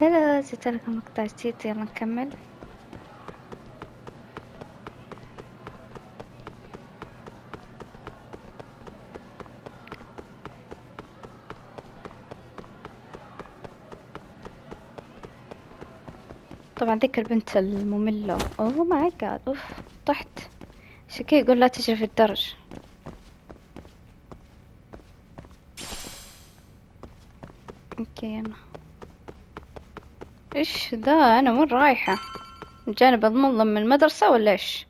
لا لا نسيت لك المقطع جديد، يلا نكمل. طبعا ذيك البنت المملة، اوه ماي جاد، اوف طحت. شكي يقول لا تجري في الدرج. اوكي يلا. ايش ذا؟ انا وين رايحة؟ الجانب المظلم من المدرسة ولا ايش؟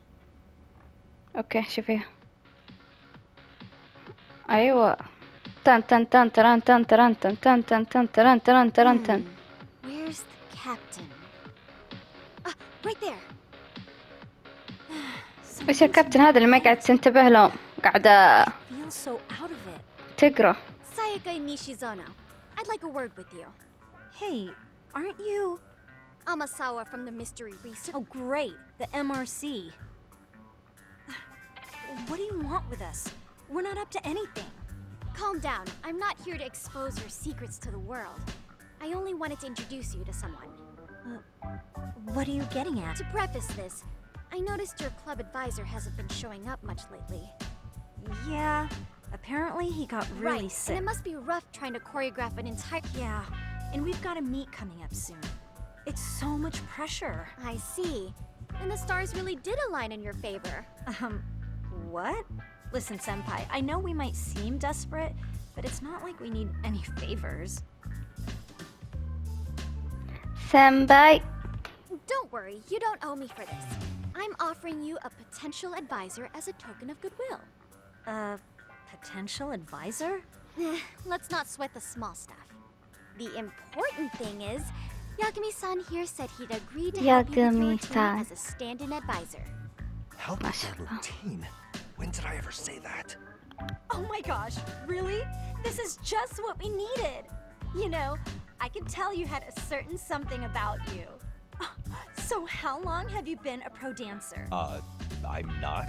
اوكي شوفيها. ايوه. تن تن تن تران تن تران تن تن تن تن تران تران تران تن. Where's the captain? Ah, right there. ايش الكابتن هذا اللي ما قاعد تنتبه لهم؟ قاعدة Feel so out of it. تقرا. Sayaka Nishizono, I'd like a word with you. Hey, aren't you Amasawa from the Mystery Research? Oh, great, the MRC. What do you want with us? We're not up to anything. Calm down. I'm not here to expose your secrets to the world. I only wanted to introduce you to someone. What are you getting at? To preface this, I noticed your club advisor hasn't been showing up much lately. Yeah, apparently he got really sick. And it must be rough trying to choreograph an entire... Yeah, and we've got a meet coming up soon. It's so much pressure. I see. And the stars really did align in your favor. What? Listen, Senpai, I know we might seem desperate, but it's not like we need any favors. Senpai. Don't worry, you don't owe me for this. I'm offering you a potential advisor as a token of goodwill. Potential advisor? Let's not sweat the small stuff. The important thing is, Yagami-san here said he'd agreed to help you with your routine as a stand-in advisor. Help with your routine? When did I ever say that? Oh my gosh, really? This is just what we needed. You know, I could tell you had a certain something about you. So how long have you been a pro dancer? I'm not.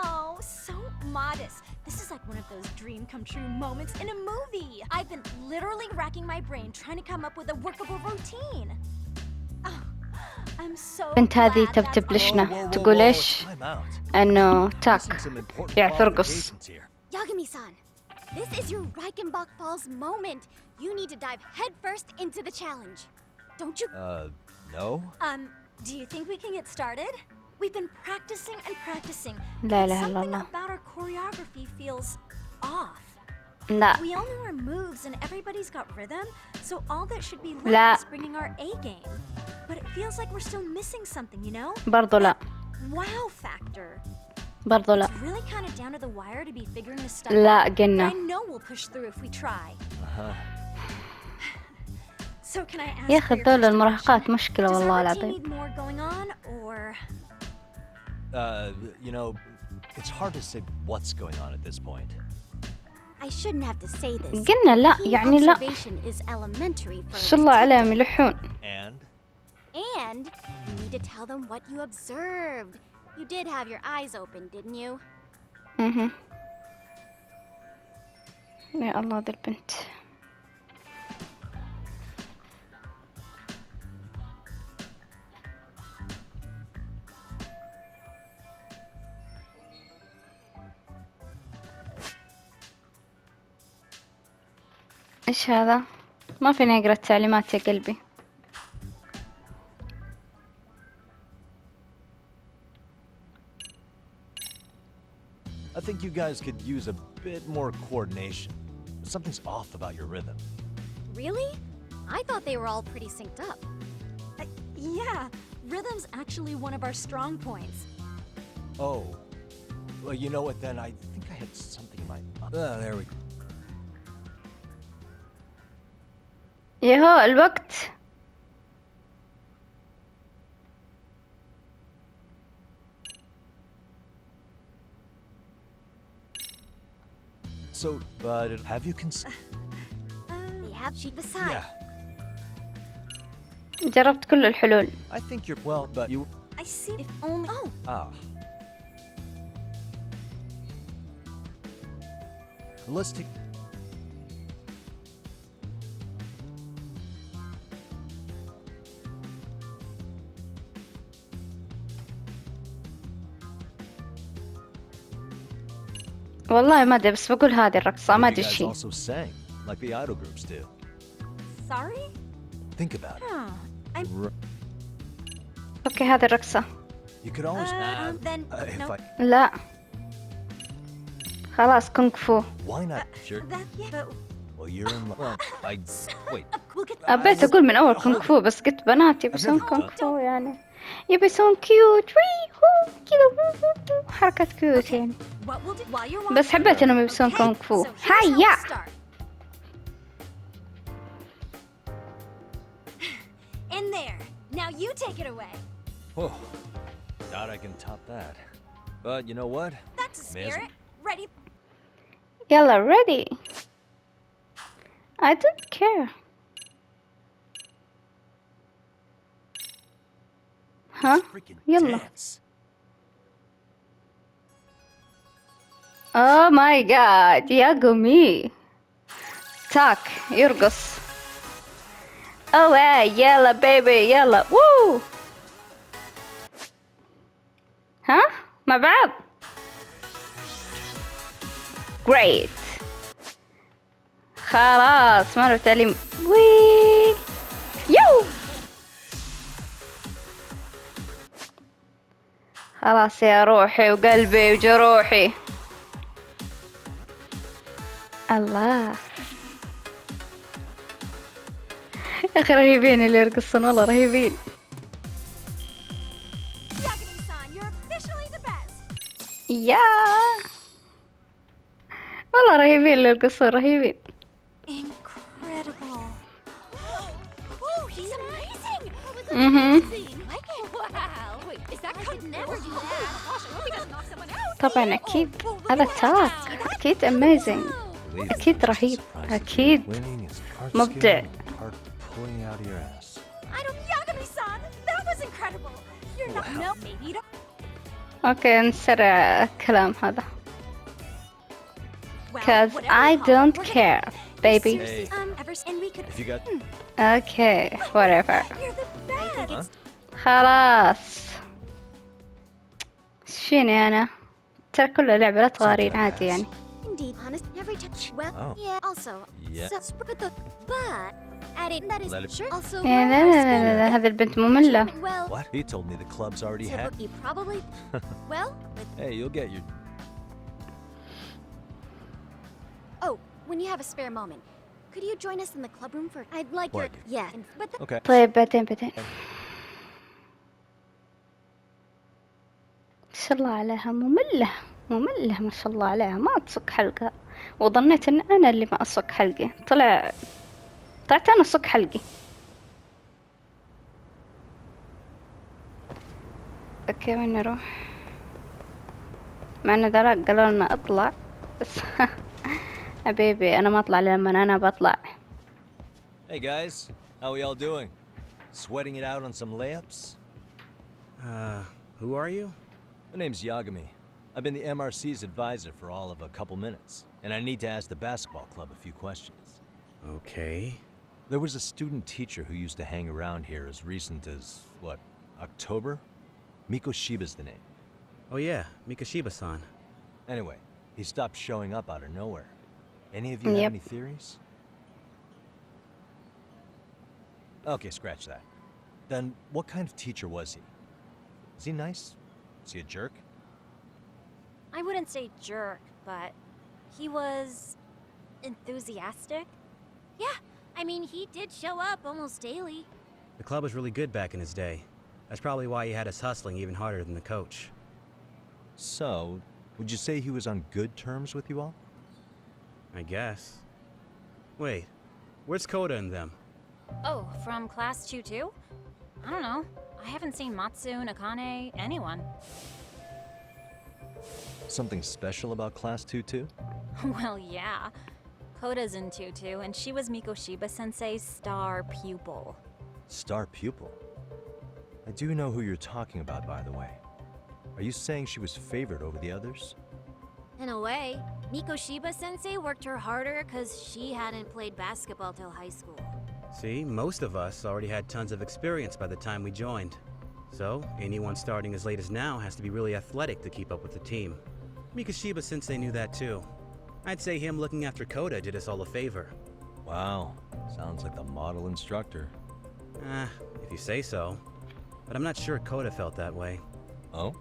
Oh, so modest. This is like one of those dream come true moments in a movie. I've been literally racking my brain trying to come up with a workable routine. Oh, I'm so البنت هذه glad تبي that's تبلشنا تقول ايش؟ انه تاك يعرف يرقص. Yagami-san, this is your Reichenbach Falls moment. You need to dive headfirst into the challenge. Don't you? No. Do you think we can get started? We've been practicing and practicing. لا إله إلا Something الله. about our choreography feels off. لا We only learn moves and everybody's got rhythm, so all that should be لا. left is bringing our A game. But it feels like we're still missing something, you know? برضو لا. Wow factor. برضو لا. It's really kind of down to the wire to be figuring this stuff لا out. قلنا. But I know we'll push through if we try. So can I ask يا أخي for your هذول first المراهقات impression? مشكلة Does our والله routine العظيم. need more going on, or? You know, it's hard to say what's going on at this point. I shouldn't have to say this. قلنا لا Keen يعني لا. observation is elementary إن first. شاء الله عليهم يلحون. And you need to tell them what you observed. You did have your eyes open, didn't you? يا الله ذا البنت. ايش هذا؟ ما فيني اقرا التعليمات يا قلبي. I think you guys could use a bit more coordination. Something's off about your rhythm. Really? I thought they were all pretty synced up. Yeah, rhythm's actually one of our strong points. Oh. Well, you know what then? I think I had something in my... there we go. يهو الوقت. So, but have you They have sheet beside. Yeah. جربت كل الحلول. I think you're well, but you... I see. If only. Oh. Ah. Let's take... والله ما ادري بس بقول هذه الرقصة ما Maybe you ادري guys شي. also sang, like the idol groups do. Sorry? Think about it. Huh. I'm... اوكي هذه الرقصة. You could always then... if no. I... لا خلاص كونغ فو. Why not? Sure. That, yeah, but... Well, you're in love. Well, wait. We'll get... أبيت أقول من أول كونغ فو بس قلت بنات يبيسون كونغ فو يعني يبيسون كيوت وي هو كذا حركات كيوت يعني. What we'll do while you're بس حبيت إنهم يبيسون كونغ فو. هيا. In there. Now you take it away. Whoa. Doubt I can top that. But you know what? That's a spirit. Ready? يلا ready. I don't care. ها يلا. Oh my god ياغومي تاك يرقص. Oh يلا بيبي يلا وو. ها مع بعض. Great. خلاص ما له تعليم. وي يو. خلاص يا روحي وقلبي وجروحي. الله يا اخي رهيبين اللي يرقصون والله رهيبين. يا والله رهيبين اللي يرقصون رهيبين. Incredible. Oh, he's amazing. Wow. Wait, is that could never do that? Gosh, I hope he doesn't knock someone out. طبعا اكيد هذا تاك اكيد اميزنج اكيد رهيب اكيد مبدع. I don't Yagami-san. That was incredible. You're not no maybe you don't. اوكي نسرع الكلام هذا. Cause I don't care, baby. Hey. And we could. If you got... Okay, whatever. You're the best. خلاص. شيني أنا؟ ترى كل لعبة لا تغارين عادي يعني. Indeed, honest. Every touch. Well, yeah. Also, Yeah. but added that is sure. Also, لا هذه البنت مملة. well, What? He told me the club's already had... typically, probably. Well, Hey, you'll get your... oh, when you have a spare moment, could you join us in the club room for? I'd like your What? yeah. But the, Okay. طيب بعدين. ما شاء الله عليها مملة ما شاء الله عليها ما تصك حلقة وظنيت ان انا اللي ما اصك حلقي طلعت انا اصك حلقي. اوكي وين نروح؟ مع ان ذولاك قالوا لنا اطلع بس حبيبي انا ما اطلع لما انا بطلع. Hey guys, how we all doing? Sweating it out on some layups? Who are you? My name's Yagami. I've been the MRC's advisor for all of a couple minutes, and I need to ask the basketball club a few questions. Okay. There was a student teacher who used to hang around here as recent as, what, October? Miko Shiba's the name. Oh yeah, Mikashiba-san. Anyway, he stopped showing up out of nowhere. Any of you have any theories? Okay, scratch that. Then what kind of teacher was he? Was he nice? Was he a jerk? I wouldn't say jerk, but he was enthusiastic. Yeah, I mean he did show up almost daily. The club was really good back in his day. That's probably why he had us hustling even harder than the coach. So, would you say he was on good terms with you all? I guess. Wait, where's Koda and them? Oh, from class 2-2? I don't know. I haven't seen Matsu, Nakane, anyone. Something special about Class 2-2? Well, yeah. Koda's in 2-2, and she was Miko Shiba-sensei's star pupil. Star pupil? I do know who you're talking about, by the way. Are you saying she was favored over the others? In a way, Miko Shiba-sensei worked her harder because she hadn't played basketball till high school. See, most of us already had tons of experience by the time we joined. So, anyone starting as late as now has to be really athletic to keep up with the team. Mikashiba-sensei knew that too. I'd say him looking after Koda did us all a favor. Wow, sounds like the model instructor. If you say so. But I'm not sure Koda felt that way. Oh?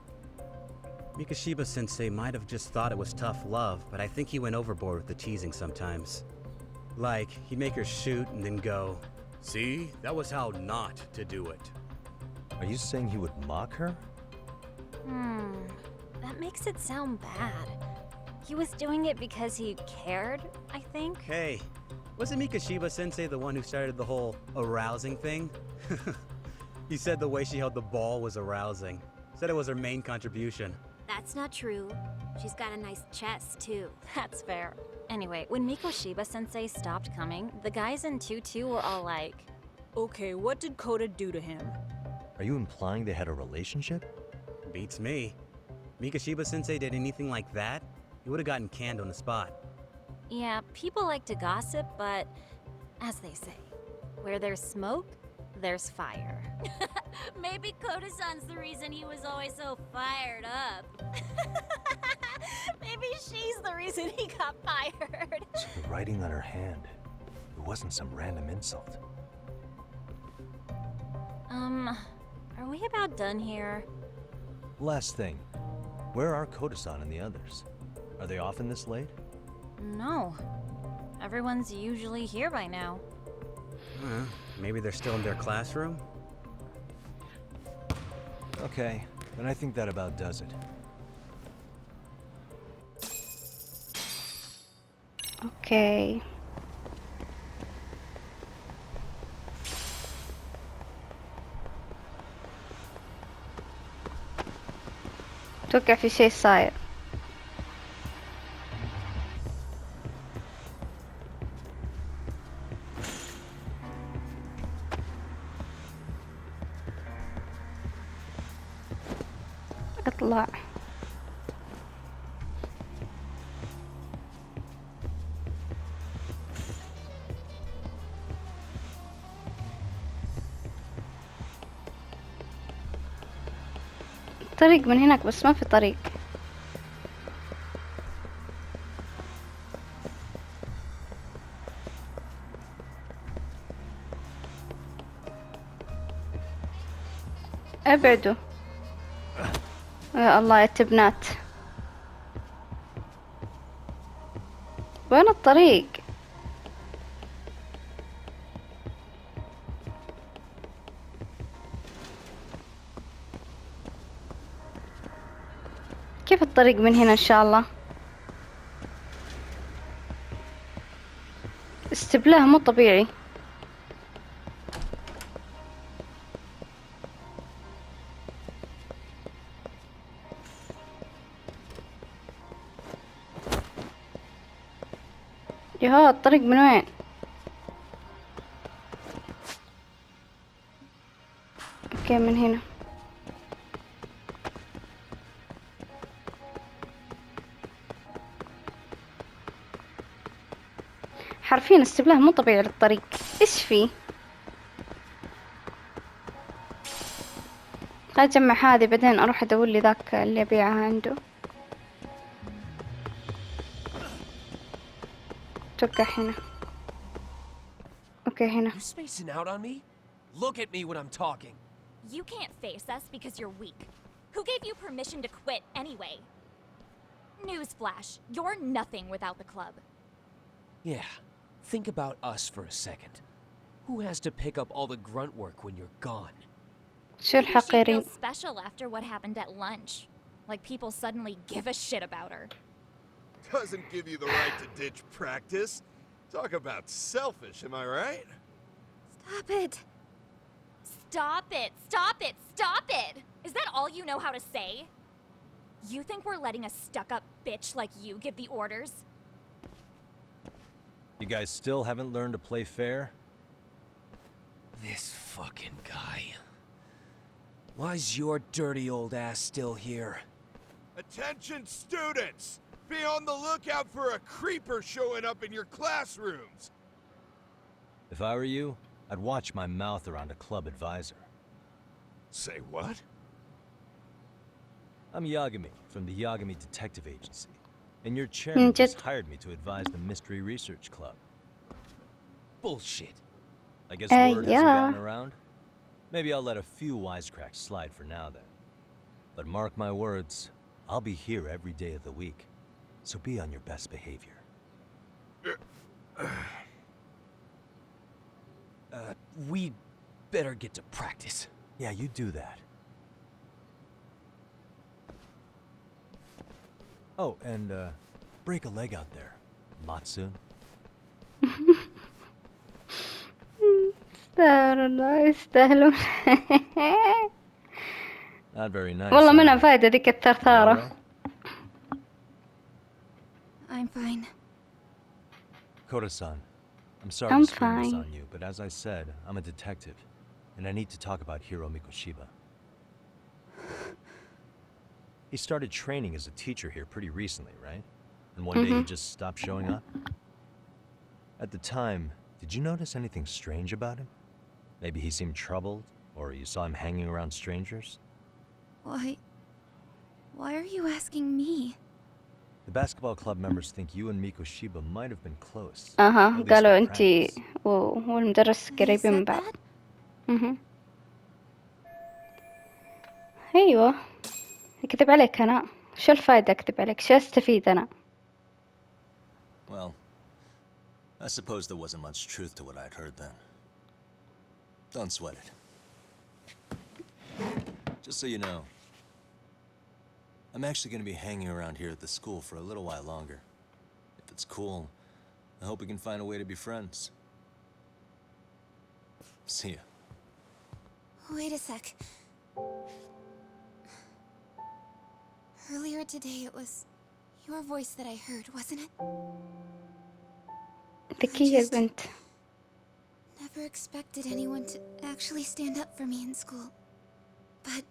Mikashiba-sensei might have just thought it was tough love, but I think he went overboard with the teasing sometimes. Like, he'd make her shoot and then go, "See, that was how not to do it." Are you saying he would mock her? That makes it sound bad. He was doing it because he cared, I think. Hey, wasn't Mikashiba-sensei the one who started the whole arousing thing? He said the way she held the ball was arousing. Said it was her main contribution. That's not true. She's got a nice chest, too. That's fair. Anyway, when Mikoshiba-sensei stopped coming, the guys in 2-2 were all like, Okay, what did Koda do to him? Are you implying they had a relationship? Beats me. Mikashiba-sensei did anything like that, he would have gotten canned on the spot. yeah, people like to gossip, but as they say, where there's smoke, there's fire. Maybe Koda-san's the reason he was always so fired up. Maybe she's the reason he got fired. So the writing on her hand, it wasn't some random insult. Are we about done here? Last thing, where are Koda-san and the others? Are they often this late? No. Everyone's usually here by now. Maybe they're still in their classroom? Okay, then I think that about does it. اوكي. اتوقع في شيء صاير. اطلع. طريق من هناك بس ما في طريق. ابعدوا يا الله يا تبنات. وين الطريق؟ كيف الطريق من هنا ان شاء الله؟ استبلاه مو طبيعي. يا الطريق من وين؟ اوكي من هنا. حرفيا استبلاه مو طبيعي للطريق. ايش فيه؟ خليني اجمع هذه بعدين اروح ادور لي ذاك اللي ابيعها عنده. اتوقع هنا. اوكي هنا. You spacing out on me? Look at me when I'm talking. You can't face us because you're weak. Who gave you permission to quit anyway? Newsflash, you're nothing without the club. Yeah, think about us for a second. Who has to pick up all the grunt work when you're gone? شو Maybe she الحقيرين؟ feels special after what happened at lunch. Like people suddenly give a shit about her. Doesn't give you the right to ditch practice. Talk about selfish, am I right? Stop it. Stop it. Stop it. Stop it. Is that all you know how to say? You think we're letting a stuck-up bitch like you give the orders? You guys still haven't learned to play fair? This fucking guy. Why's your dirty old ass still here? Attention students! Be on the lookout for a creeper showing up in your classrooms! If I were you, I'd watch my mouth around a club advisor. Say what? I'm Yagami from the Yagami Detective Agency, and your من chairman just جد. hired me to advise the Mystery Research Club. Bullshit. I guess word hasn't يا gotten around? Maybe I'll let a few wisecracks slide for now then. But mark my words, I'll be here every day of the week, so be on your best behavior. We better get to practice. Yeah, you do that. Oh, and break a leg out there, Matsu. يستاهلون. Not very nice. والله منها either. فايدة ذيك You all الثرثارة. right? I'm fine. Koda-san, I'm sorry I'm to spring this fine. on you, but as I said, I'm a detective, and I need to talk about Hiro Mikoshiba. He started training as a teacher here pretty recently, right? And one day he just stopped showing up? At the time, did you notice anything strange about him? Maybe he seemed troubled, or you saw him hanging around strangers? Why are you asking me? The basketball club members think you and Mikoshiba might have been close. اها At least قالوا in انتي practice. والمدرس They قريبين من said بعض. that? اها ايوه. اكذب عليك انا. شو الفايدة اكذب عليك؟ شو استفيد انا؟ Well, I suppose there wasn't much truth to what I'd heard then. Don't sweat it. Just so you know, I'm actually going to be hanging around here at the school for a little while longer. If it's cool, I hope we can find a way to be friends. See ya. Wait a sec. Earlier today it was your voice that I heard, wasn't it? ذكية البنت. Never expected anyone to actually stand up for me in school. But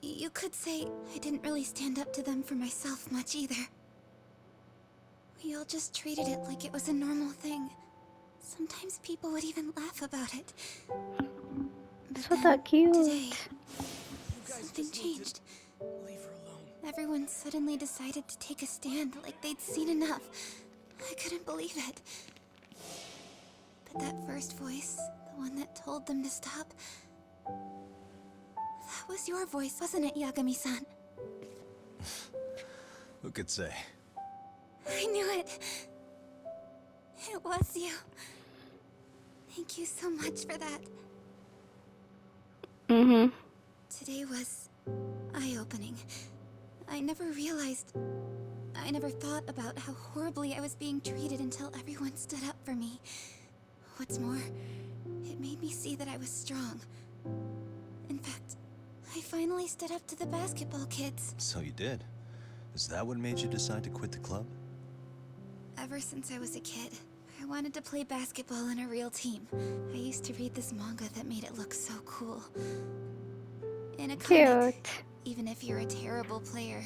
you could say I didn't really stand up to them for myself much either. We all just treated it like it was a normal thing. Sometimes people would even laugh about it. But So then, cute. today, something changed. Everyone suddenly decided to take a stand like they'd seen enough. I couldn't believe it. But that first voice, the one that told them to stop, that was your voice, wasn't it, Yagami-san? Who could say? I knew it. It was you. Thank you so much for that. Today was eye-opening. I never thought about how horribly I was being treated until everyone stood up for me. What's more, it made me see that I was strong. In fact, I finally stood up to the basketball kids. So you did. Is that what made you decide to quit the club? Ever since I was a kid, I wanted to play basketball in a real team. I used to read this manga that made it look so cool. In a comic, Cute. even if you're a terrible player,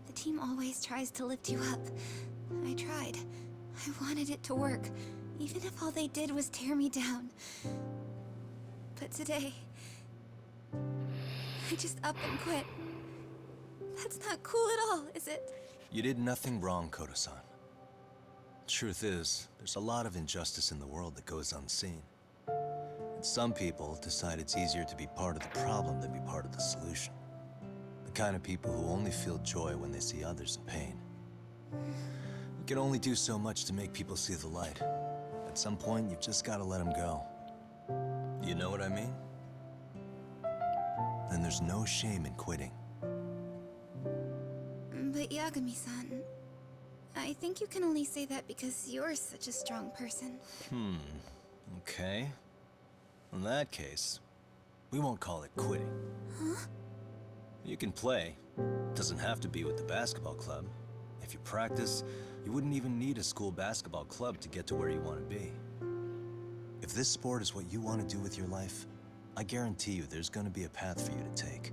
the team always tries to lift you up. I tried. I wanted it to work, even if all they did was tear me down. But today, I just up and quit. That's not cool at all, is it? You did nothing wrong, Koda-san. Truth is, there's a lot of injustice in the world that goes unseen. And some people decide it's easier to be part of the problem than be part of the solution. The kind of people who only feel joy when they see others in pain. You can only do so much to make people see the light. At some point, you've just got to let them go. You know what I mean? Then there's no shame in quitting. But Yagami-san, I think you can only say that because you're such a strong person. Okay. In that case, we won't call it quitting. Huh? You can play. Doesn't have to be with the basketball club. If you practice, you wouldn't even need a school basketball club to get to where you want to be. If this sport is what you want to do with your life, I guarantee you there's going to be a path for you to take.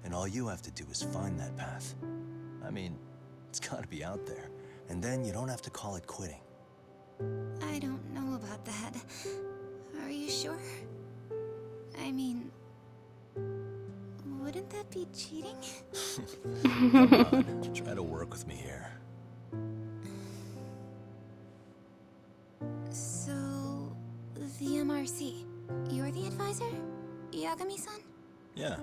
And all you have to do is find that path. I mean, it's got to be out there. And then you don't have to call it quitting. I don't know about that. Are you sure? I mean, wouldn't that be cheating? Come on, try to work with me here. So, the MRC. You're the advisor? Yagami-san? Yeah.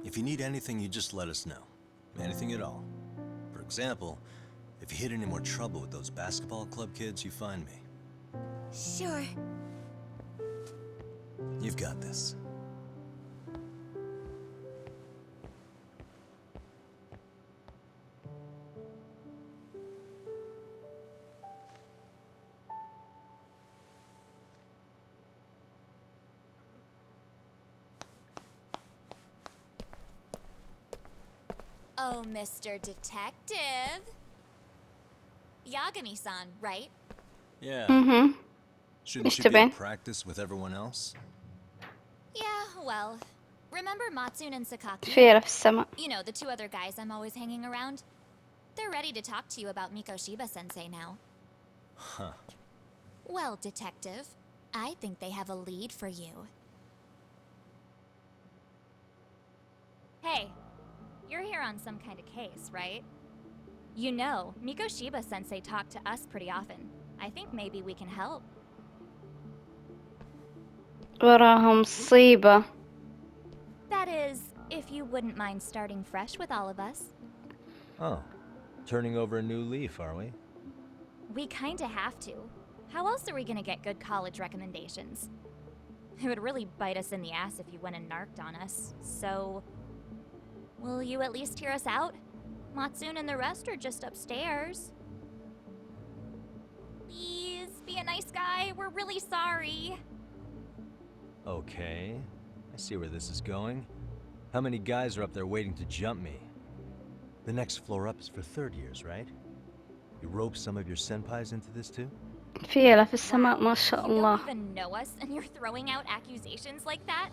If you need anything, you just let us know. Anything at all. For example, if you hit any more trouble with those basketball club kids, you find me. Sure. You've got this. Oh, Mr. Detective. Yagami-san, right? Yeah. Mhm. Shouldn't you Mr. be in Ben. practice with everyone else? Yeah, well, remember Matsune and Sakaki? فيرة في السماء. You know, the two other guys I'm always hanging around? They're ready to talk to you about Mikoshiba-sensei now. Huh. Well, Detective, I think they have a lead for you. Hey, you're here on some kind of case, right? You know, Mikoshiba-sensei talked to us pretty often. I think maybe we can help. وراها مصيبة. That is, if you wouldn't mind starting fresh with all of us. Oh. Turning over a new leaf, are we? We kinda have to. How else are we gonna get good college recommendations? It would really bite us in the ass if you went and narked on us, so... Will you at least hear us out? Matsune and the rest are just upstairs. Please, be a nice guy. We're really sorry. Okay. I see where this is going. How many guys are up there waiting to jump me? The next floor up is for third years, right? You rope some of your senpais into this too? فيرة في السماء ما شاء You الله. don't even know us and you're throwing out accusations like that?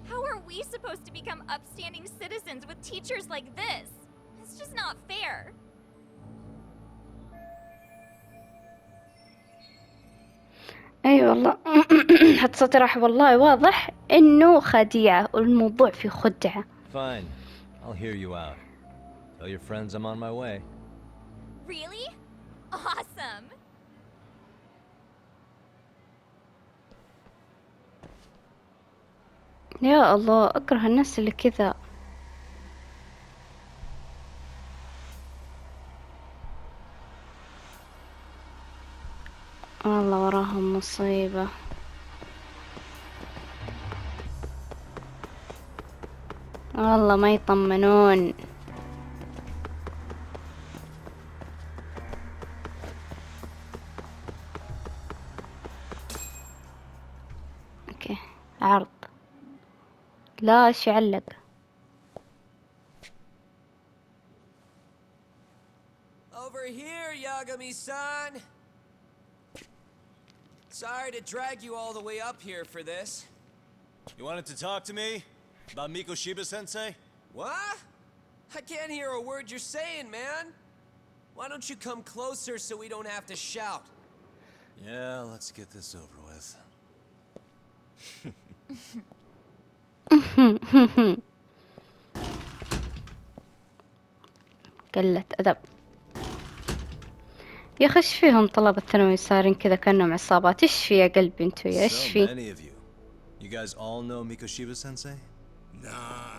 How are we supposed to become upstanding citizens with teachers like this? It's just not fair. اي والله. حتى صوتي راح والله واضح انه خديعة والموضوع فيه خدعة. Fine. I'll hear you out. Tell your friends I'm on my way. Really? Awesome! يا الله اكره الناس اللي كذا. والله وراهم مصيبة. والله ما يطمنون. اوكي عرض. لا ايش يعلق. Over here, Yagami-san! Sorry to drag you all the way up here for this. You wanted to talk to me? About Mikoshiba-sensei? What? I can't hear a word you're saying, man. Why don't you come closer so we don't have to shout? Yeah, let's get this over with. قلة أدب. يا أخي ايش فيهم طلبة الثانوي صارين كذا كأنهم عصابات؟ ايش في يا قلبي انتو يا ايش So في؟ many of you. You guys all know Mikoshiba-sensei? Nah,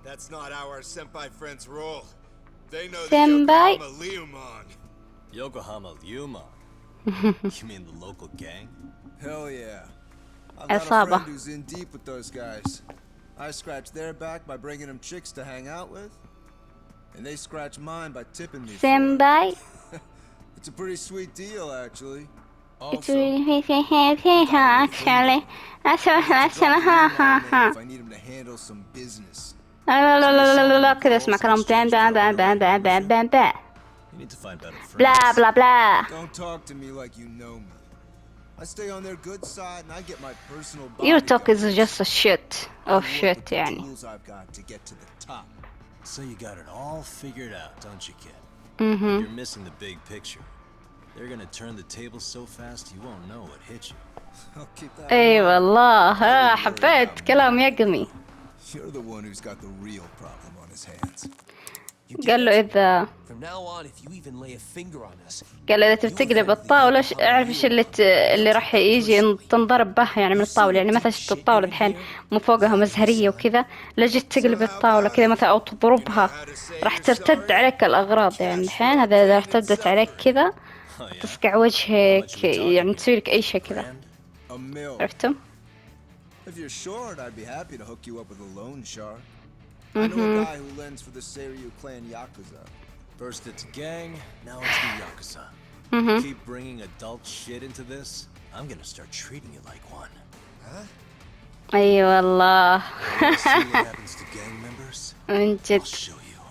that's not how our senpai friends roll. They know the Senpai? Yokohama Leomon. Yokohama Ryumon. You mean the local gang? Hell yeah. I've got a عصابة. friend who's in deep with those guys. I scratch their back by bringing them chicks to hang out with, and they scratch mine by tipping me for it. سيمباي. It's a pretty sweet deal, actually. It's Also, really actually. That's I get to drop the ha email ha name ha. if I need him to handle some business. لا لا لا لا لا لا كذا اسمع كلام بلا بلا بلا بلا بلا بلا بلا You need to find better friends. بلا بلا بلا. Don't talk to me like you know me. I stay on their good side and I get my personal Your talk is bodyguards. just a shit I of work shit with the يعني. tools I've got to get to the top. So you got it all figured out, don't you, kid? Mhm. You're missing the big picture. They're gonna turn the tables so fast you won't know what hit you. I'll keep that in اي mind. والله ها حبيت كلام يقمي. You're the one who's got the real problem on his hands. قال له إذا From now on, if you even lay a finger on us, قال له إذا تبي تقلب الطاولة اعرف إيش اللي راح يجي تنضرب به يعني من الطاولة. يعني مثلا شفت الطاولة الحين مو فوقها مزهرية وكذا، لو جيت تقلب الطاولة كذا مثلا أو تضربها راح ترتد عليك الأغراض. يعني الحين هذا إذا ارتدت عليك كذا تصقع وجهك، يعني تسوي لك أي شيء كذا. A mill. عرفتم؟ If you're short, I'd be happy to hook you up with a loan shark. I know a guy who lends for the Seiryu clan Yakuza. First it's a gang, now it's the Yakuza. Keep bringing adult shit into this, I'm gonna start treating you like one. أي والله. Wanna see what happens to gang members? من I'll جد show you.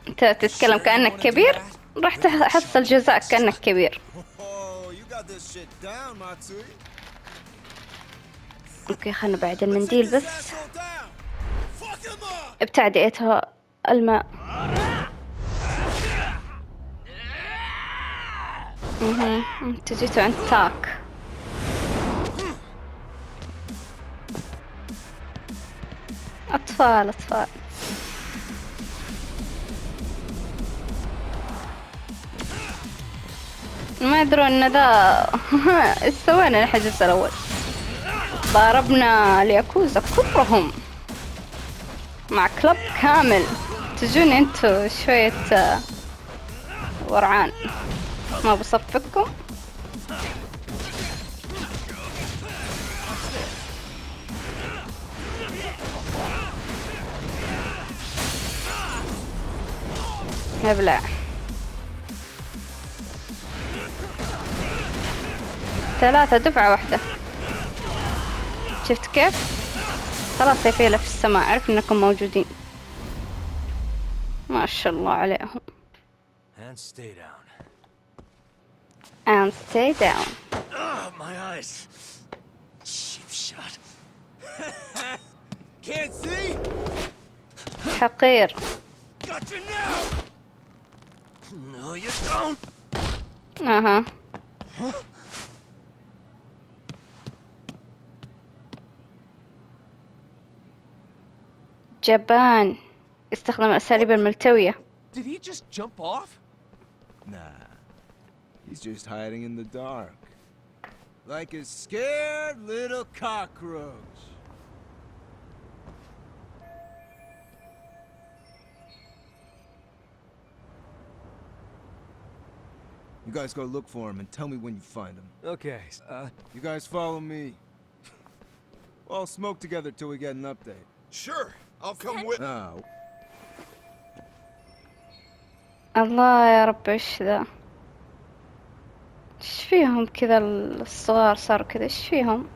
أنت تتكلم كأنك كبير، راح تحصل جزاء كأنك كبير. Oh, you got this shit down, Matsui. اوكي خلنا بعد المنديل Take this بس. asshole down. Fuck him up. ابتعديتها الماء. انت جيتوا عند تاك. اطفال اطفال. ما يدرون ان ذا ايش سوينا نحن الجزء الاول. ضاربنا الياكوزا كلهم مع كلب كامل. تجون انتو شوية ورعان، ما بصفقكم. ابلع. 3 دفعة واحدة. شفت كيف؟ خلاص يفيله في السماء، عرف انكم موجودين. ما شاء الله عليهم. And stay down. And stay down. My eyes. Cheap shot. Can't see? حقير. Got you now! No, you don't. اها. جبان. استخدم الأساليب الملتوية. Did he just jump off? Nah. He's just hiding in the dark. Like a scared little cockroach. You guys go look for him and tell me when you find him. Okay, You guys follow me. We'll all smoke together till we get an update. Sure, I'll come with. Now, الله يا رب ايش ذا؟ ايش فيهم كذا الصغار صاروا كذا؟ ايش فيهم؟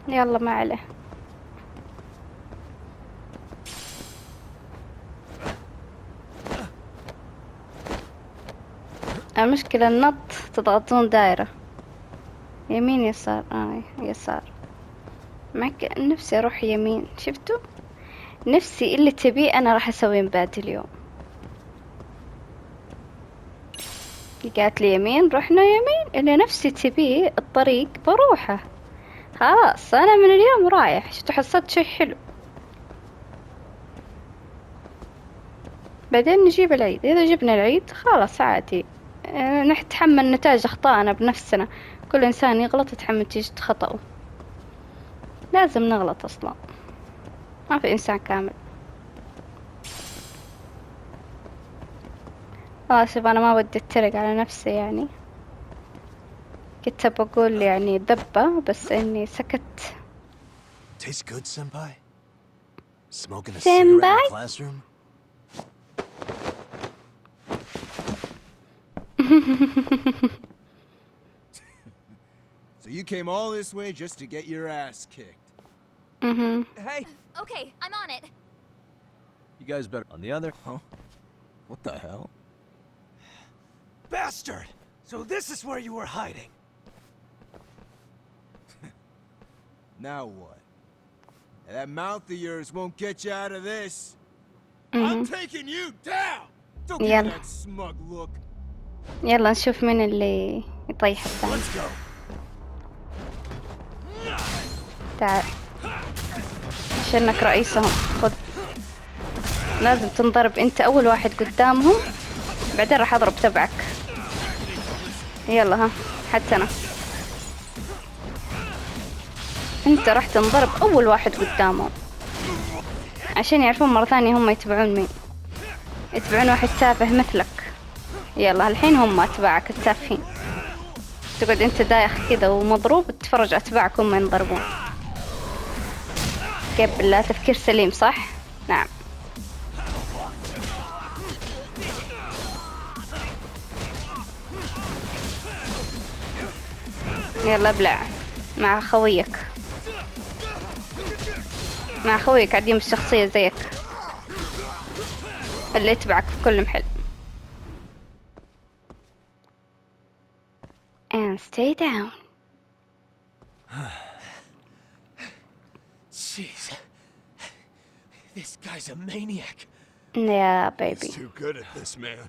يلا ما عليه. المشكلة النط تضغطون دائرة يمين يسار. يسار. معك نفسي اروح يمين. شفتوا؟ نفسي اللي تبيه انا راح اسويه من بعد اليوم. قالت لي يمين رحنا يمين، اللي نفسي تبيه الطريق بروحه. خلاص انا من اليوم رايح. شفتوا حصلت شيء حلو. بعدين نجيب العيد. اذا جبنا العيد خلاص عادي، نتحمل نتائج اخطائنا بنفسنا. كل انسان يغلط يتحمل نتيجة خطأه. لازم نغلط اصلا، ما في انسان كامل. شوف انا ما ودي اتريق على نفسي، يعني كنت بقول يعني ذبة بس اني سكت. Tastes good, senpai? Smoking a cigarette in Senpai? the classroom? so you came all this way just to get your ass kicked. hey, Okay, I'm on it. you guys better on the other. Huh? What the hell? Bastard! So this is where you were hiding. Now what? That mouth of yours won't get you out of this. I'm taking you down. Don't give me يلا that smug look. يلا نشوف مين اللي يطيح الثاني. Let's go. تعال عشانك رئيسهم. خذ. لازم تنضرب انت اول واحد قدامهم، بعدين راح اضرب تبعك. يلا ها، حتى انا. انت راح تنضرب اول واحد قدامهم عشان يعرفون مرة ثانية هم يتبعون مين. يتبعون واحد تافه مثلك. يلا الحين هم اتباعك التافهين. تقعد انت دايخ كذا ومضروب تتفرج اتباعك هم ينضربون. كيف بالله تفكير سليم صح؟ نعم. يلا ابلع مع خويك. مع خويك عديم الشخصية زيك اللي يتبعك في كل محل. And stay down. Jeez. This guy's a maniac. Yeah, baby. He's too good at this, man.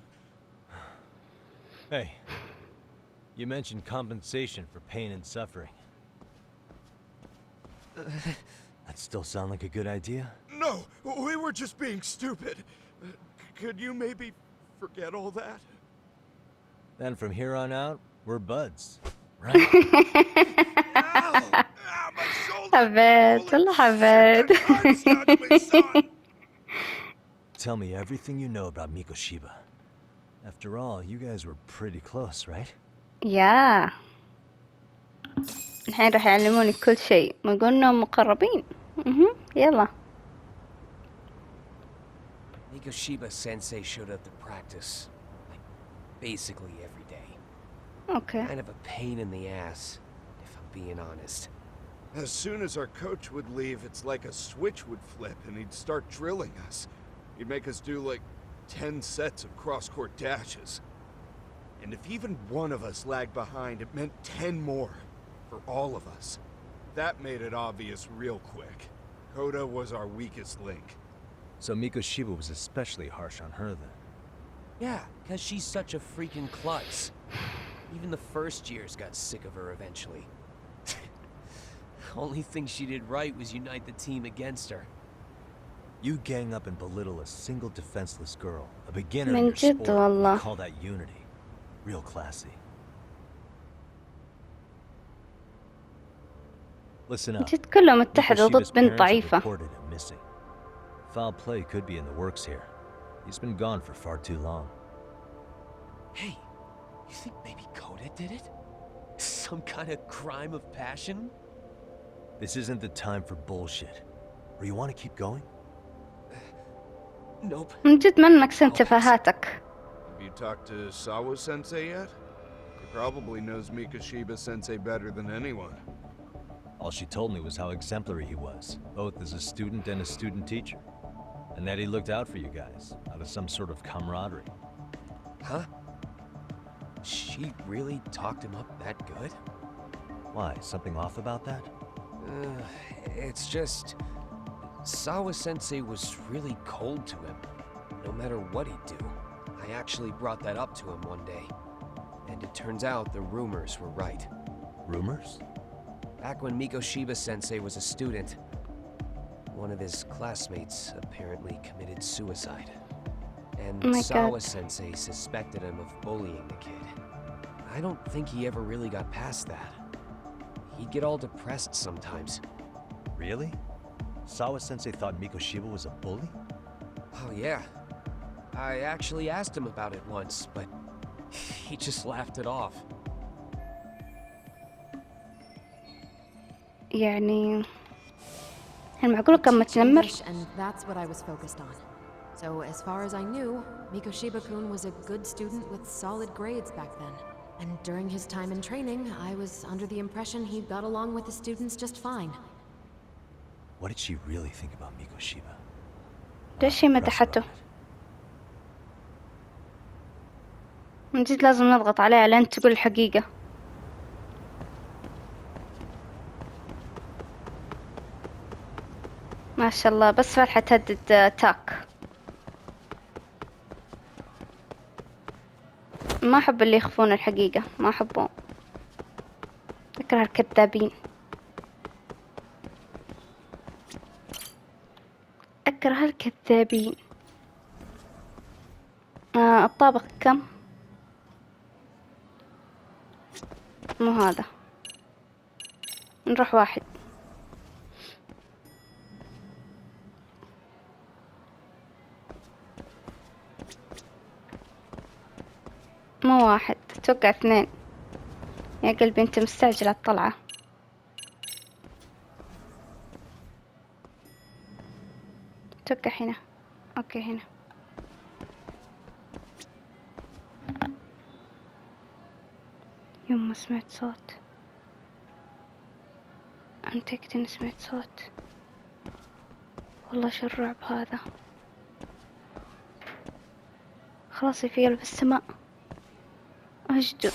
Hey, you mentioned compensation for pain and suffering. That still sound like a good idea? No, we were just being stupid. Could you maybe forget all that? Then from here on out, we're buds, right? Ow! Ah, my shoulder! حبيت والله حبيت. Tell me everything you know about Mikoshiba. After all, you guys were pretty close, right? يا الحين راح يعلموني كل شيء، ما قلنا مقربين. يلا. Mikoshiba Sensei showed up to practice, like, basically every day. Okay. Kind of a pain in the ass, if I'm being honest. As soon as our coach would leave, it's like a switch would flip and he'd start drilling us. He'd make us do like 10 sets of cross-court dashes. And if even one of us lagged behind, it meant 10 more for all of us. That made it obvious real quick. Koda was our weakest link. So Mikoshiba was especially harsh on her then. Yeah, because she's such a freaking klutz. Even the first years got sick of her eventually. Only thing she did right was unite the team against her. You gang up and belittle a single defenseless girl, a beginner in من your جد sport, والله. and call that unity. Real classy. Listen up. جد كلهم اتحدوا Mikoshiba's ضد بنت parents have ضعيفة. reported him missing. Foul play could be in the works here. He's been gone for far too long. Hey, you think maybe Koda did it? Some kind of crime of passion? This isn't the time for bullshit. Or you want to keep going? Nope. من جد منك سنت تفاهاتك. Have you talked to Sawa Sensei yet? He probably knows Mikoshiba Sensei better than anyone. All she told me was how exemplary he was, both as a student and a student teacher. And that he looked out for you guys, out of some sort of camaraderie. Huh? She really talked him up that good? Why, something off about that? It's just... Sawa Sensei was really cold to him, no matter what he'd do. I actually brought that up to him one day. And it turns out the rumors were right. Rumors? Back when Mikoshiba Sensei was a student, one of his classmates apparently committed suicide. And Oh my Sawa God. Sensei suspected him of bullying the kid. I don't think he ever really got past that. He'd get all depressed sometimes. Really? Sawa Sensei thought Mikoshiba was a bully? Oh yeah. I actually asked him about it once, but he just laughed it off. يعني هل معقول كان متنمر؟ English, and that's what I was focused on. So as far as I knew, Mikoshiba-kun was a good student with solid grades back then. And during his time in training, I was under the impression he got along with the students just fine. What did she really think about Mikoshiba? ليش هي مدحته؟ من جد لازم نضغط عليها لين تقول الحقيقة. ما شاء الله بس فرحة تهدد تاك. ما أحب اللي يخفون الحقيقة، ما أحبهم. أكره الكذابين. فكر هالكذابين. الطابق كم؟ مو هذا، نروح واحد. مو واحد، اتوقع اثنين. يا قلبي انت مستعجل على الطلعة. اتوقع هنا. اوكي هنا. يوم ما سمعت صوت، أنا متأكدة إني سمعت صوت. والله شو الرعب هذا. خلاص في قلب السماء. أجدو.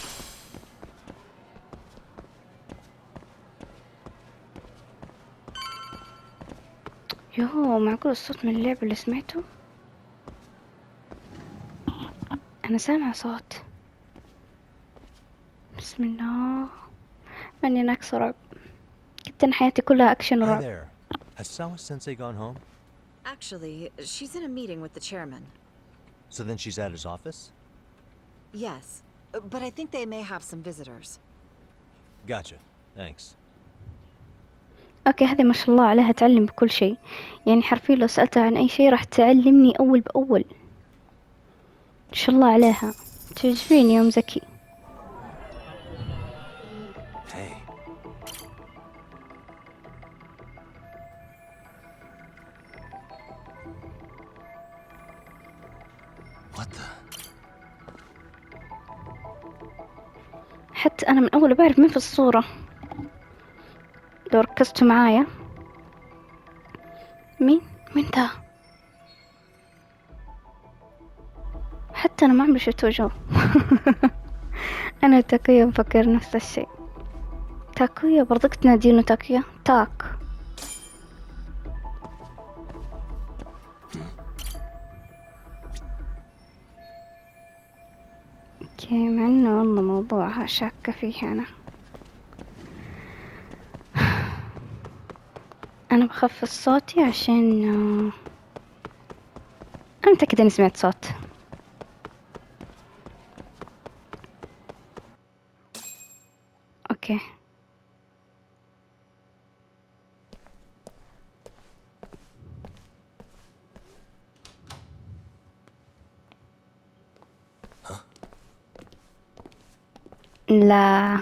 يوه، معقول الصوت من اللعبة اللي سمعته؟ أنا سامعة صوت. بسم الله. ماني ناقصة رعب. كنت أنا حياتي كلها أكشن Hi ورعب. there. Has Sawa-sensei gone home? Actually, she's in a meeting with the chairman. So then she's at his office? Yes, but I think they may have some visitors. Gotcha. Thanks. أوكي، هذه ما شاء الله عليها تعلم بكل شيء. يعني حرفيا لو سألتها عن أي شيء راح تعلمني أول بأول. ما شاء الله عليها، تعجبيني يوم ذكي. Hey. What the? حتى أنا من أول بعرف مين في الصورة لو ركزتوا معايا. مين ده؟ حتى أنا ما عمري شفت وجهه. أنا وتاكويا مفكر نفس الشيء. تاكويا برضك تنادينه تاكويا تاك. اوكي، مع انه والله موضوعها شاكة فيه انا بخفض صوتي عشان انا متأكدة اني سمعت صوت. اوكي. لا،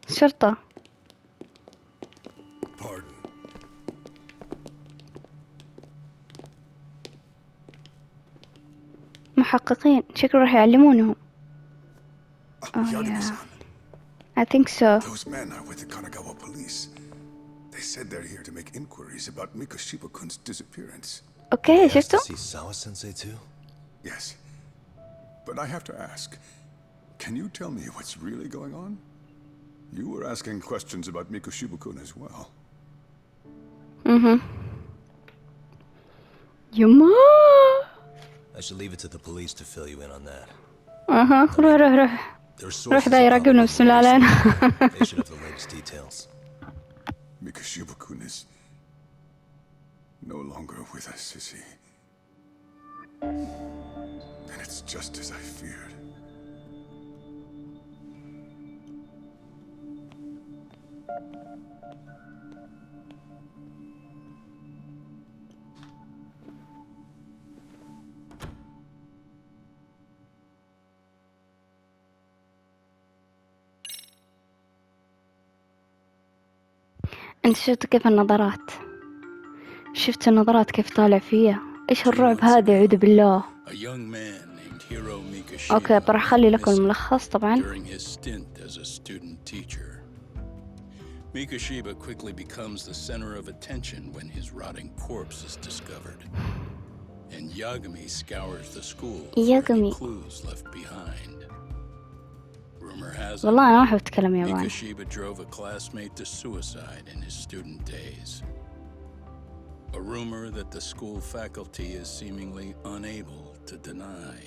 شرطة. محققين شكرا راح يعلمونهم. I think so. Those men are with the Kanagawa police. They said they're here to make inquiries about Mikoshiba-kun's disappearance. اوكي، He asked شفتوا؟ to see Sawa-sensei too? Yes. But I have to ask, can you tell me what's really going on? You were asking questions about Mikoshiba-kun as well. يما. I should leave it to the police to fill you in on that. روح. Their روح sources ذا are يراقبنا probably بسم الله more علينا. recent. They should have the latest details. Mikoshiba-kun is no longer with us, is he? And it's just as I feared. انت شفت كيف النظرات؟ شفت النظرات كيف طالع فيها؟ ايش الرعب هذا؟ اعوذ بالله. اوكي، راح اخلي لكم الملخص طبعا. Mikoshiba quickly becomes the center of attention when his rotting corpse is discovered. And Yagami scours the school for any clues left behind. Rumor has it, والله أنا ما أحب أتكلم ياباني. Mikoshiba drove a classmate to suicide in his student days. A rumor that the school faculty is seemingly unable to deny.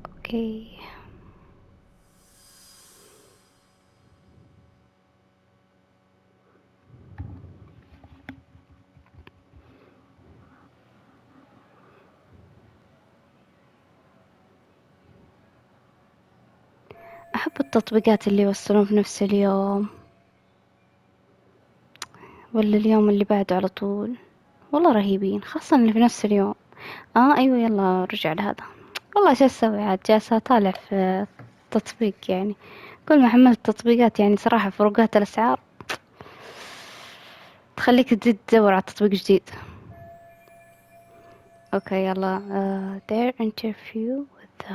اوكي، أحب التطبيقات اللي يوصلون في نفس اليوم ولا اليوم اللي بعده على طول. والله رهيبين، خاصة اللي في نفس اليوم. أيوة، يلا رجع لهذا. والله شو أسوي عاد، جالسة أطالع في تطبيق يعني. كل ما حملت تطبيقات يعني صراحة فروقات الأسعار تخليك تزيد تدور على تطبيق جديد. اوكي يلا. their interview with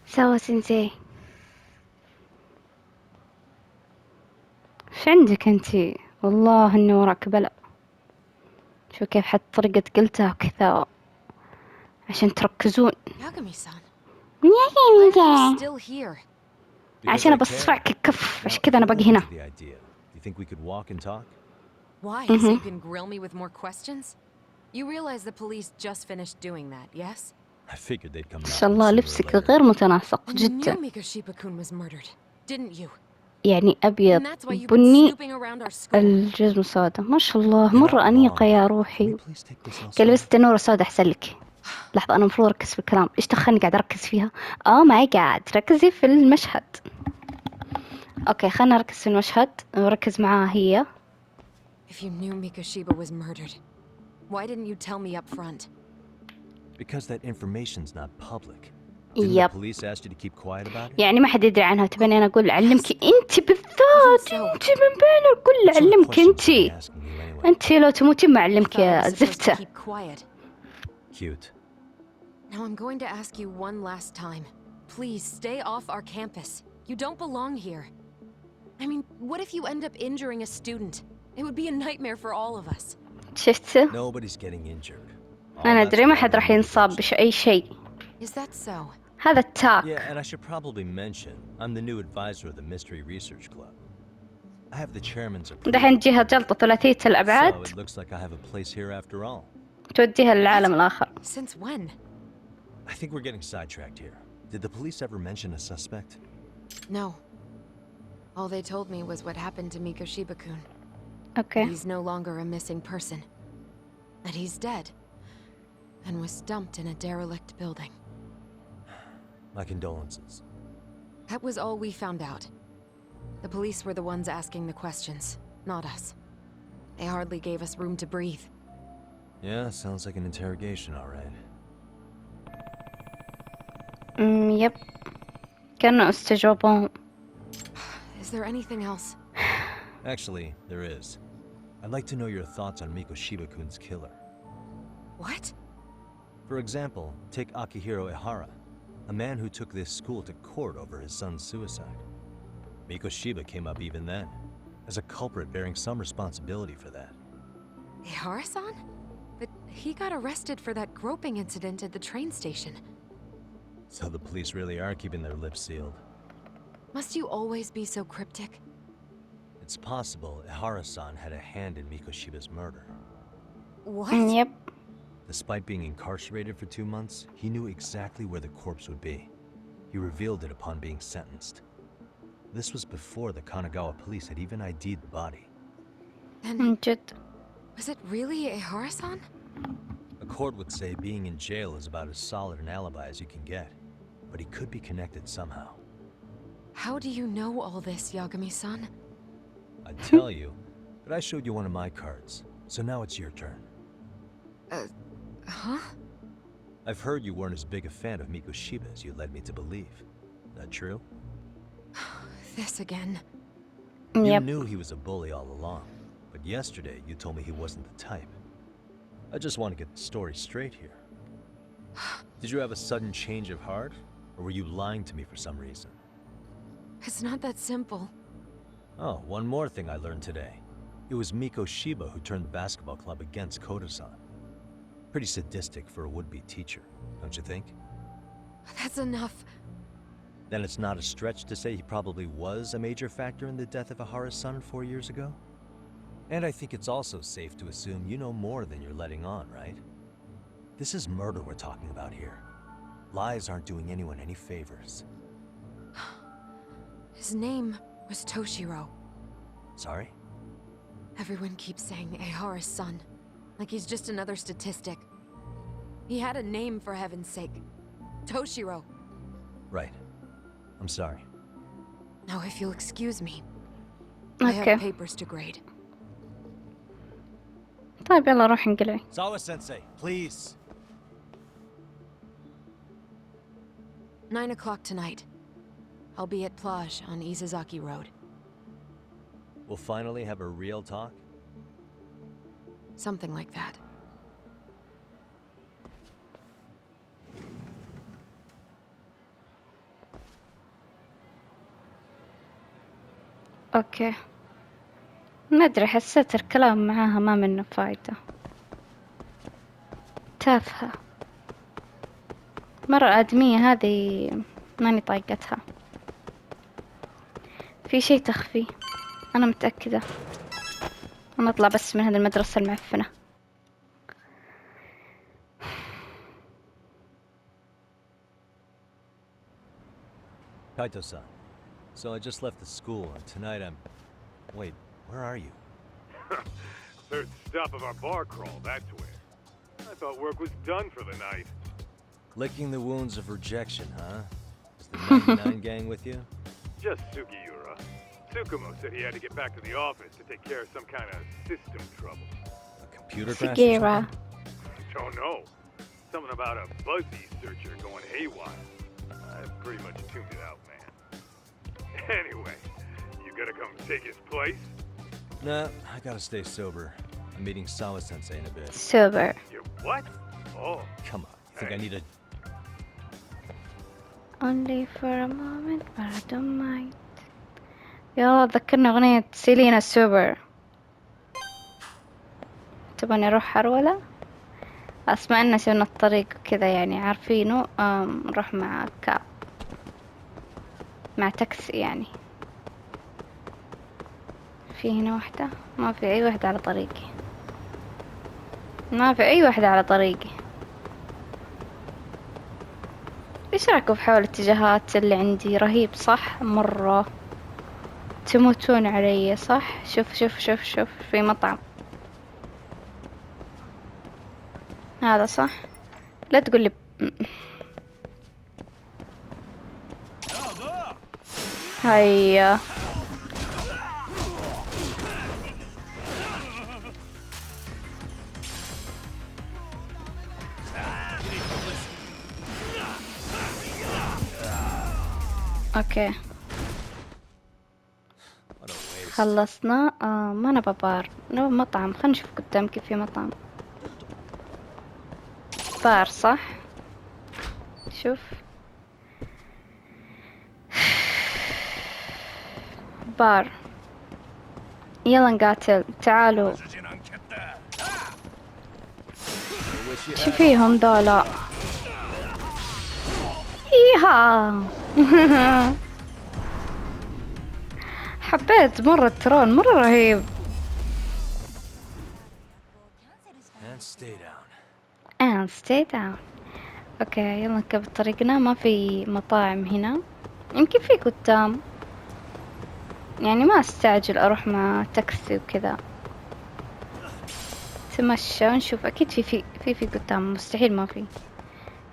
سوا سينسي. ايش عندك انتي؟ والله اني وراك بلا. شو كيف حتى طريقة قلتها وكذا عشان تركزون. Yagami-san, why are you يا still here? عشان بصفعك الكف، عشان كذا انا باقي هنا. You think we could walk and talk? Why? So you can grill me with more questions? You realize the police just finished doing that, yes? I figured they'd come ما knocking شاء الله sooner or لبسك later. غير متناسق And you جدا. knew Mikoshiba-kun was murdered, didn't you? يعني أبيض And that's why you've been بني snooping around our school. الجزمة سوداء. ما شاء الله You're مرة not أنيقة wrong. يا Can روحي. we please take this قال elsewhere? لبست نورة سوداء أحسن لك. لحظة، أنا المفروض أركز في الكلام. إيش دخلني قاعد أركز فيها؟ ماي جاد، ركزي في المشهد. أوكي خلنا نركز في المشهد ونركز معاها هي. If you knew Mikoshiba was murdered, why didn't you tell me up front? Because that information's not public. Didn't the يب. police ask you to keep quiet about it? يعني ما حد يدري عنها. تبني أنا أقول أعلمك أنت بالذات. أنت من بين الكل What sort of أعلمك questions أنت. are they asking you anyway? أنت لو تموتين ما I أعلمك thought I يا was supposed to زفتة. keep quiet. Cute. Now I'm going to ask you one last time. Please stay off our campus. You don't belong here. I mean, what if you end up injuring a student? It would be a nightmare for all of us. شفت؟ Nobody's getting injured. All أنا that's أدري ما wrong حد with راح me ينصاب is- بأي شيء. Is that so? هذا التاك. Yeah, and I should probably mention, I'm the new advisor of the Mystery Research Club. I have the chairman's approval. دحين جهة جلطة ثلاثية So الأبعاد it looks like I have a place here after all. توديها للعالم الآخر. Since when? I think we're getting sidetracked here. Did the police ever mention a suspect? No. All they told me was what happened to Mikoshiba-kun. Okay. He's no longer a missing person. That he's dead. And was dumped in a derelict building. My condolences. That was all we found out. The police were the ones asking the questions, not us. They hardly gave us room to breathe. Yeah, sounds like an interrogation, all right. يب. كانوا استجوابهم. Is there anything else? Actually, there is. I'd like to know your thoughts on Mikoshiba-kun's killer. What? For example, take Akihiro Ihara, a man who took this school to court over his son's suicide. Mikoshiba came up even then, as a culprit bearing some responsibility for that. Ihara-san? But he got arrested for that groping incident at the train station. So the police really are keeping their lips sealed. Must you always be so cryptic? It's possible Ihara-san had a hand in Mikoshiba's murder. What? Yep. Despite being incarcerated for 2 months, he knew exactly where the corpse would be. He revealed it upon being sentenced. This was before the Kanagawa police had even ID'd the body. Then, was it really Ihara-san? A court would say being in jail is about as solid an alibi as you can get, but he could be connected somehow. How do you know all this, Yagami-san? I'd tell you, but I showed you one of my cards, so now it's your turn. Huh? I've heard you weren't as big a fan of Mikoshiba as you led me to believe. That true? This again. You knew he was a bully all along, but yesterday you told me he wasn't the type. I just want to get the story straight here. Did you have a sudden change of heart, or were you lying to me for some reason? It's not that simple. Oh, one more thing I learned today. It was Mikoshiba who turned the basketball club against Koda-san. Pretty sadistic for a would-be teacher, don't you think? That's enough. Then it's not a stretch to say he probably was a major factor in the death of Ihara's son 4 years ago? And I think it's also safe to assume you know more than you're letting on, right? This is murder we're talking about here. Lies aren't doing anyone any favors. His name was Toshiro. Sorry? Everyone keeps saying Ihara's son, like he's just another statistic. He had a name, for heaven's sake. Toshiro. Right. I'm sorry. Now, if you'll excuse me, I Okay. have papers to grade. طيب يلا روح انقلعي. Sawa-sensei, please. 9 o'clock tonight. I'll be at Plage on Izazaki Road. We'll finally have a real talk. Something like that. اوكي. ما ادري، حسيت الكلام معاها ما منه فايدة، تافهة مرة. آدمية هذه ماني طايقتها، في شي تخفي، أنا متأكدة. أنا أطلع بس من هذه المدرسة المعفنة. Kaito-san, so I just left the school, and tonight I'm... Wait, where are you? Third stop of our bar crawl, that's where. I thought work was done for the night. Licking the wounds of rejection, huh? Is the 99 gang with you? Just Sugiura. Tsukumo said he had to get back to the office to take care of some kind of system trouble. A computer crash or Sugiura. something? Don't know. Something about a Buzzy searcher going haywire. I pretty much tuned it out, man. Anyway, you gonna come take his place? Nah, I gotta stay sober. I'm meeting Sawa-sensei in a bit. Sober. You what? Oh. Come on, you think I need a... Only for a moment but I don't mind. يلا ذكرنا أغنية سيلينا سوبر. تبغاني أروح حرولة؟ أسمع إن سوينا الطريق كذا يعني عارفينه. نروح مع كاب، مع تاكسي يعني. في هنا واحدة؟ ما في أي واحدة على طريقي، ما في أي واحدة على طريقي. إيش رأيكم في حول الاتجاهات اللي عندي؟ رهيب صح؟ مرة تموتون علي صح؟ شوف شوف شوف شوف، في مطعم هذا صح؟ لا تقول لي هيا. اوكي خلصنا. ما نبى بار، نبى مطعم. خلينا نشوف قدام كيف في مطعم. بار صح؟ شوف بار. يلا نقاتل، تعالوا. شو فيهم دولا؟ إيها. حبيت مرة الترون، مرة رهيب. and stay down. اوكي يلا نكمل طريقنا. ما في مطاعم هنا، يمكن في قدام يعني. ما استعجل اروح مع تاكسي وكذا. تمشى نشوف. اكيد في قدام، مستحيل ما في.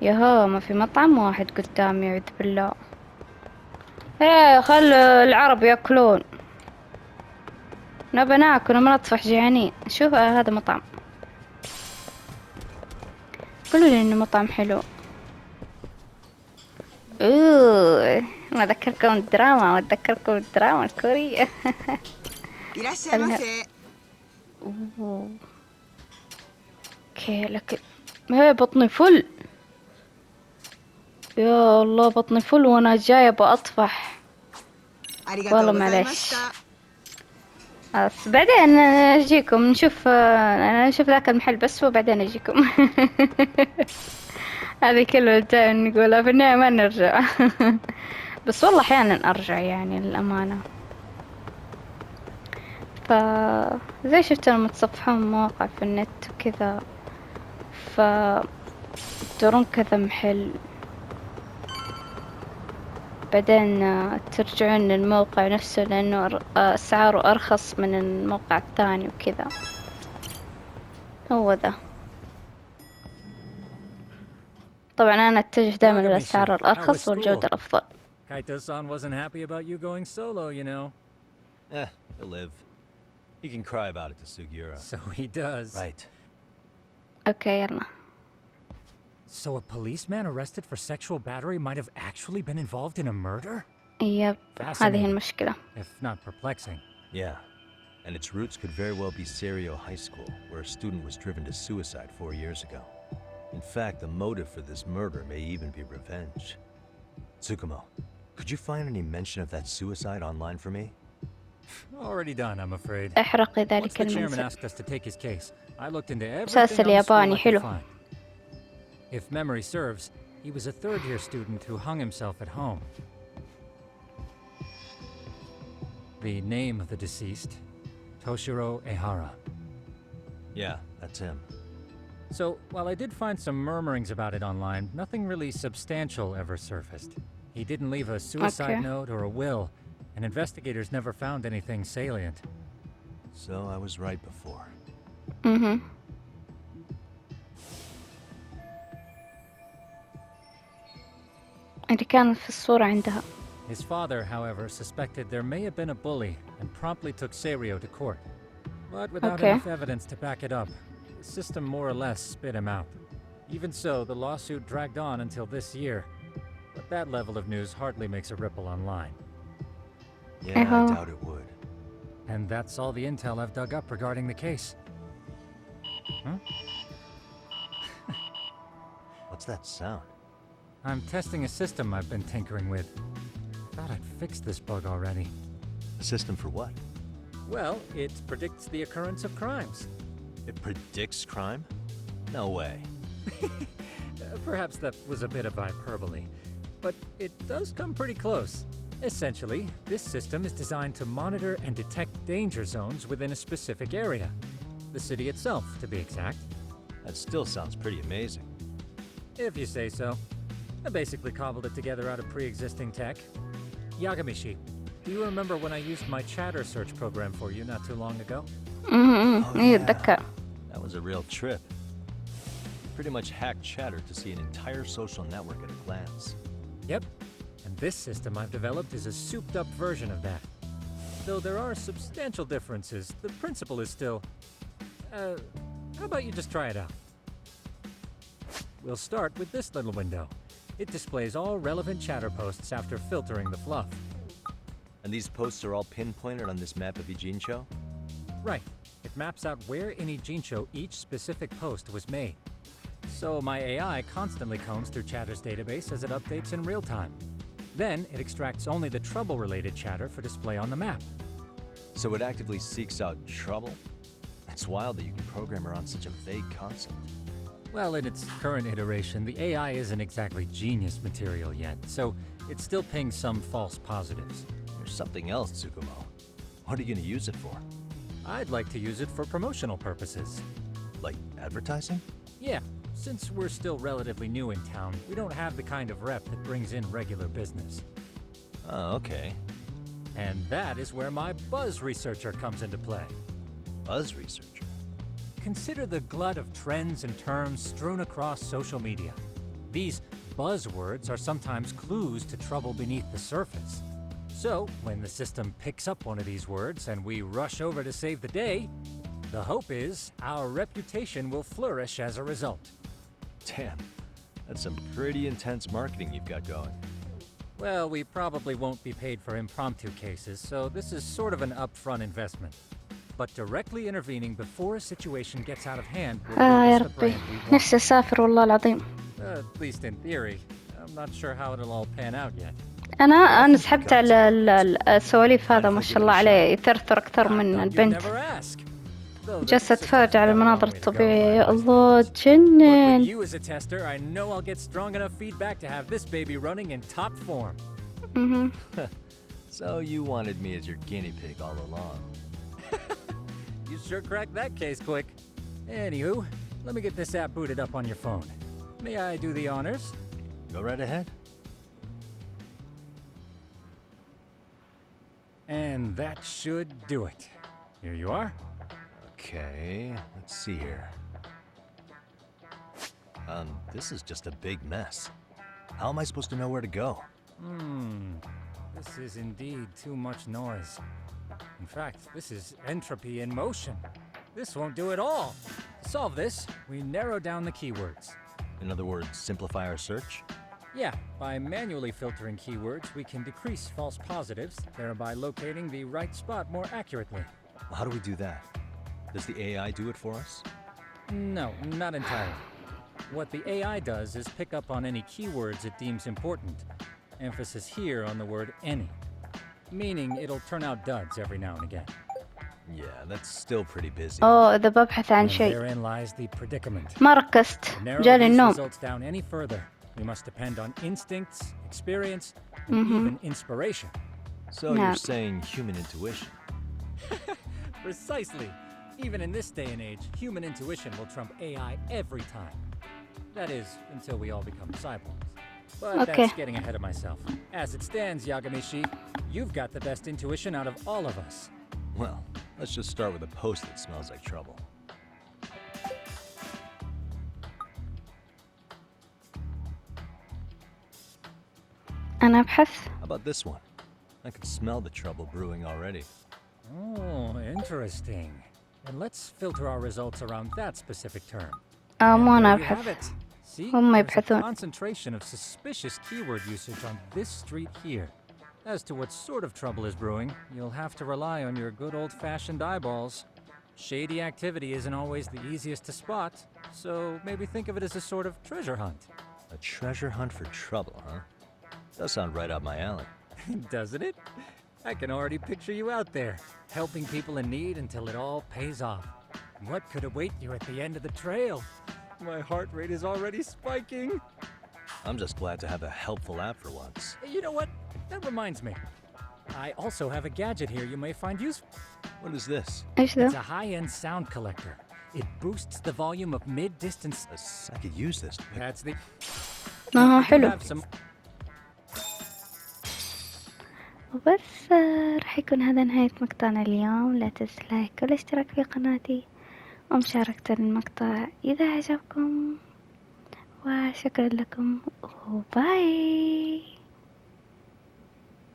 ياهو ما في مطعم واحد قدام، يعوذ بالله. ايه خل العرب ياكلون، نبى ناكل ما نطفح جيعانين. شوف هذا مطعم، قولوا لي انه مطعم حلو. ما اذكركم الدراما، واذكركم الدراما الكورية. اوكي لكن هي بطني فل. يا الله بطني فل وانا جاية بأطفح. والله معليش. بس بعدين اجيكم نشوف. انا نشوف ذاك المحل بس وبعدين اجيكم. هذه كلمة دائما نقولها في النهاية ما نرجع. بس والله احيانا ارجع يعني للأمانة. زي شفت لما تصفحون مواقع في النت وكذا، تدورون كذا محل بعدين ترجعون للموقع نفسه لأنه أسعاره أرخص من الموقع الثاني وكذا. هو ذا. طبعا أنا أتجه دائما Yagami-shi, للأسعار how was الأرخص والجودة school? الأفضل. Kaito-san wasn't happy about you going solo, you know. He'll live. He can cry about it to Sugiura. So he does. Right. أوكي يلا. So a policeman arrested for sexual battery might have actually been involved in a murder? يب هذه Fascinating, المشكلة. if not perplexing. Yeah. And its roots could very well be Serio High School, where a student was driven to suicide 4 years ago. In fact, the motive for this murder may even be revenge. Tsukumo, could you find any mention of that suicide online for me? Already done, I'm afraid. احرقي Once ذلك the chairman المنزل. asked us to take his case, I looked into everything مسلسل on the school ياباني I could حلو. find. If memory serves, he was a third-year student who hung himself at home. The name of the deceased, Toshiro Ehara. Yeah, that's him. So, while I did find some murmurings about it online, nothing really substantial ever surfaced. He didn't leave a suicide note or a will, and investigators never found anything salient. So I was right before. اللي كانت في الصورة عندها. His father, however, suspected there may have been a bully and promptly took Serio to court. But without enough evidence to back it up, the system more or less spit him out. Even so, the lawsuit dragged on until this year. But that level of news hardly makes a ripple online. Yeah, I doubt it would. And that's all the intel I've dug up regarding the case. Huh? What's that sound? I'm testing a system I've been tinkering with. Thought I'd fixed this bug already. A system for what? Well, it predicts the occurrence of crimes. It predicts crime? No way. Perhaps that was a bit of hyperbole, but it does come pretty close. Essentially, this system is designed to monitor and detect danger zones within a specific area. The city itself, to be exact. That still sounds pretty amazing. If you say so. I basically cobbled it together out of pre-existing tech. Yagami-shi, do you remember when I used my chatter search program for you not too long ago? إيه أتذكر. That was a real trip. Pretty much hacked chatter to see an entire social network at a glance. Yep. And this system I've developed is a souped-up version of that. Though there are substantial differences, the principle is still... how about you just try it out? We'll start with this little window. It displays all relevant chatter posts after filtering the fluff. And these posts are all pinpointed on this map of Ijincho? Right. It maps out where in Ijincho each specific post was made. So my AI constantly combs through Chatter's database as it updates in real time. Then it extracts only the trouble-related chatter for display on the map. So it actively seeks out trouble? It's wild that you can program around such a vague concept. Well, in its current iteration, the AI isn't exactly genius material yet, so it still pings some false positives. There's something else, Tsukumo. What are you gonna use it for? I'd like to use it for promotional purposes. Like advertising? Yeah, since we're still relatively new in town, we don't have the kind of rep that brings in regular business. Oh, okay. And that is where my buzz researcher comes into play. Buzz researcher? Consider the glut of trends and terms strewn across social media. These buzzwords are sometimes clues to trouble beneath the surface. So, when the system picks up one of these words and we rush over to save the day, the hope is our reputation will flourish as a result. Damn, that's some pretty intense marketing you've got going. Well, we probably won't be paid for impromptu cases, so this is sort of an upfront investment. But directly intervening before a situation gets out of hand will يا build us the ربي brand we want. نفسي أسافر والله العظيم. At least in theory. I'm not sure how it'll all pan out yet. أنا سحبت على السواليف هذا ما شاء الله عليه يثرثر أكثر من البنت. جالسة أتفرج على المناظر الطبيعية يا الله تجنن. You as a tester, I know I'll get strong enough feedback to have this baby running in top form. So you wanted me as your guinea pig all along. You sure cracked that case quick. Anywho, let me get this app booted up on your phone. May I do the honors? Go right ahead. And that should do it. Here you are. Okay, let's see here. This is just a big mess. How am I supposed to know where to go? This is indeed too much noise. In fact, this is entropy in motion. This won't do it all. To solve this, we narrow down the keywords. In other words, simplify our search? Yeah, by manually filtering keywords, we can decrease false positives, thereby locating the right spot more accurately. How do we do that? Does the AI do it for us? No, not entirely. What the AI does is pick up on any keywords it deems important. Emphasis here on the word any. Meaning it'll turn out duds every now and again. Yeah, that's still pretty busy. إذا ببحث عن And شيء therein lies the predicament. ما ركزت To narrow جالي these النوم. results down any further, we must depend on instincts, experience, and even inspiration. So you're saying human intuition? Precisely. Even in this day and age, human intuition will trump AI every time. That is, until we all become cyborgs. But that's getting ahead of myself. As it stands, Yagami-shi, you've got the best intuition out of all of us. Well, let's just start with a post that smells like trouble. أنا أبحث. How about this one? I can smell the trouble brewing already. Oh, interesting. And let's filter our results around that specific term. مو أنا There you have أبحث. it. See, هم there's a يبحثون. concentration of suspicious keyword usage on this street here. As to what sort of trouble is brewing, you'll have to rely on your good old-fashioned eyeballs. Shady activity isn't always the easiest to spot, so maybe think of it as a sort of treasure hunt. A treasure hunt for trouble, huh? Does sound right up my alley. Doesn't it? I can already picture you out there, helping people in need until it all pays off. What could await you at the end of the trail? My heart rate is already spiking. I'm just glad to have a helpful app for once. You know what? That reminds me. I also have a gadget here you may find useful. What is this? إيش ذا؟ It's a high-end sound collector. It boosts the volume of mid-distance. I could use this. That's the... حلو. have some... وبس راح يكون هذا نهاية مقطعنا اليوم. لا تنسوا اللايك والاشتراك في قناتي ومشاركة المقطع إذا عجبكم، وشكرا لكم وباي.